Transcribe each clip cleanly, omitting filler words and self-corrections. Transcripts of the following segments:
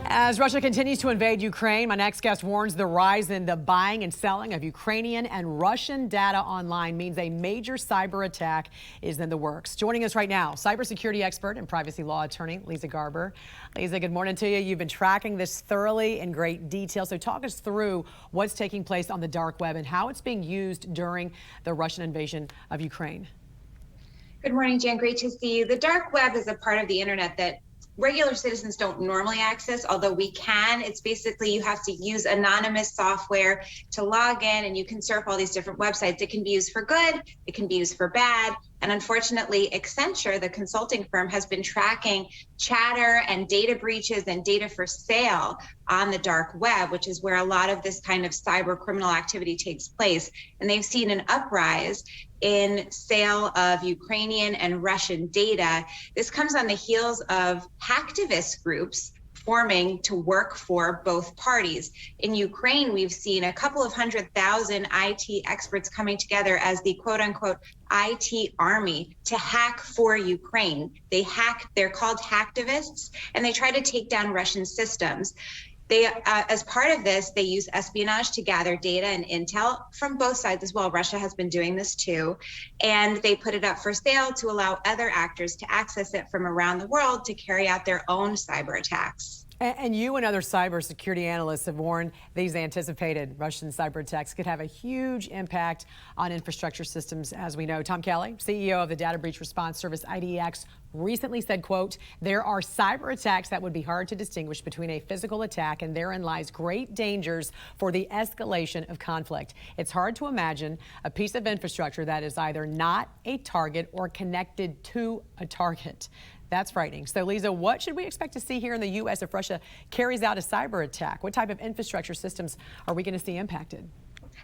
As Russia continues to invade Ukraine, my next guest warns the rise in the buying and selling of Ukrainian and Russian data online means a major cyber attack is in the works. Joining us right now, cybersecurity expert and privacy law attorney Leeza Garber. Leeza, good morning to you. You've been tracking this thoroughly in great detail. So talk us through what's taking place on the dark web and how it's being used during the Russian invasion of Ukraine. Good morning, Jen. Great to see you. The dark web is a part of the internet that regular citizens don't normally access, although we can. It's basically you have to use anonymous software to log in, and you can surf all these different websites. It can be used for good, it can be used for bad. And unfortunately, Accenture, the consulting firm, has been tracking chatter and data breaches and data for sale on the dark web, which is where a lot of this kind of cyber criminal activity takes place. And they've seen an uprise in sale of Ukrainian and Russian data. This comes on the heels of hacktivist groups forming to work for both parties. In Ukraine, we've seen a couple of 100,000 IT experts coming together as the quote unquote IT army to hack for Ukraine. They're called hacktivists, and they try to take down Russian systems. They, as part of this, they use espionage to gather data and intel from both sides as well. Russia has been doing this too. And they put it up for sale to allow other actors to access it from around the world to carry out their own cyber attacks. And you and other cybersecurity analysts have warned these anticipated Russian cyber attacks could have a huge impact on infrastructure systems, as we know. Tom Kelly, CEO of the data breach response service IDX, recently said, quote, "There are cyber attacks that would be hard to distinguish between a physical attack, and therein lies great dangers for the escalation of conflict. It's hard to imagine a piece of infrastructure that is either not a target or connected to a target." That's frightening. So, Leeza, what should we expect to see here in the U.S. if Russia carries out a cyber attack? What type of infrastructure systems are we going to see impacted?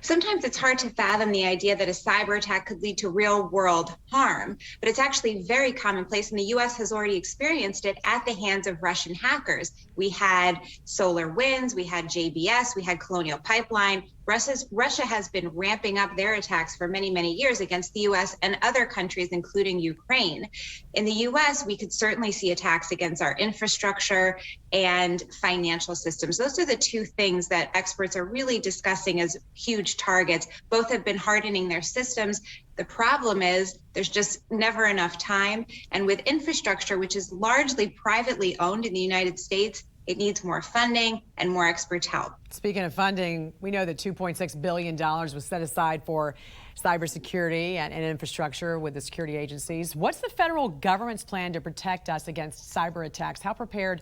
Sometimes it's hard to fathom the idea that a cyber attack could lead to real world harm, but it's actually very commonplace, and the U.S. has already experienced it at the hands of Russian hackers. We had SolarWinds, we had JBS, we had Colonial Pipeline. Russia has been ramping up their attacks for many, many years against the U.S. and other countries, including Ukraine. In the U.S., we could certainly see attacks against our infrastructure and financial systems. Those are the two things that experts are really discussing as huge targets. Both have been hardening their systems. The problem is there's just never enough time. And with infrastructure, which is largely privately owned in the United States, it needs more funding and more expert help. Speaking of funding, we know that $2.6 billion was set aside for cybersecurity and infrastructure with the security agencies. What's the federal government's plan to protect us against cyber attacks? How prepared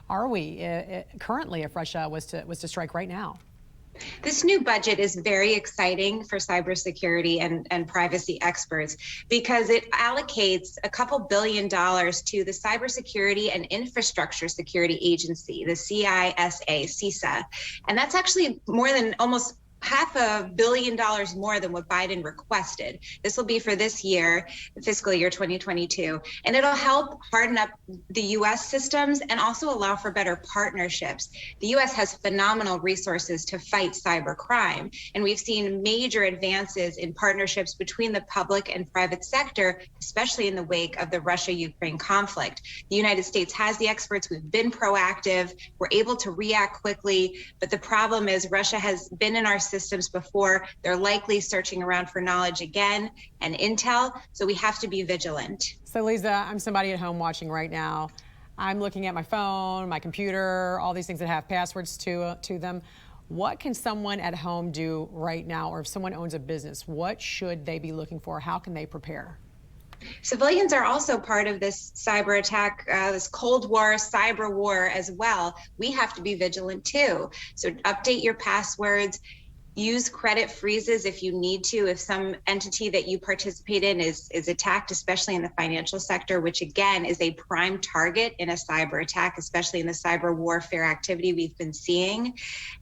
are we currently if Russia was to strike right now? This new budget is very exciting for cybersecurity and privacy experts because it allocates a couple $1 billion to the Cybersecurity and Infrastructure Security Agency, the CISA. And that's actually more than almost $500 million more than what Biden requested. This will be for this year, fiscal year 2022, and it'll help harden up the U.S. systems and also allow for better partnerships. The U.S. has phenomenal resources to fight cyber crime, and we've seen major advances in partnerships between the public and private sector, especially in the wake of the Russia-Ukraine conflict. The United States has the experts. We've been proactive. We're able to react quickly, but the problem is Russia has been in our systems before. They're likely searching around for knowledge again and intel, so we have to be vigilant. So, Leeza, I'm somebody at home watching right now. I'm looking at my phone, my computer, all these things that have passwords to them. What can someone at home do right now, or if someone owns a business, what should they be looking for? How can they prepare? Civilians are also part of this cyber attack, this Cold War, cyber war as well. We have to be vigilant too. So update your passwords. Use credit freezes if you need to, if some entity that you participate in is attacked, especially in the financial sector, which again is a prime target in a cyber attack, especially in the cyber warfare activity we've been seeing.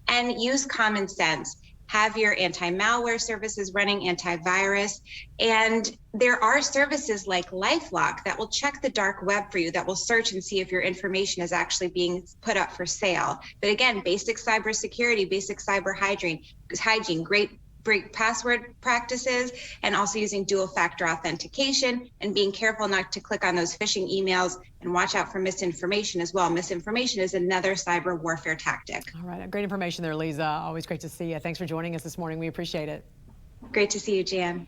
And use common sense. Have your anti-malware services running, antivirus, and there are services like LifeLock that will check the dark web for you, that will search and see if your information is actually being put up for sale. But again, basic cybersecurity, basic cyber hygiene, great break password practices, and also using dual-factor authentication and being careful not to click on those phishing emails, and watch out for misinformation as well. Misinformation is another cyber warfare tactic. All right, great information there, Leeza. Always great to see you. Thanks for joining us this morning. We appreciate it. Great to see you, Jan.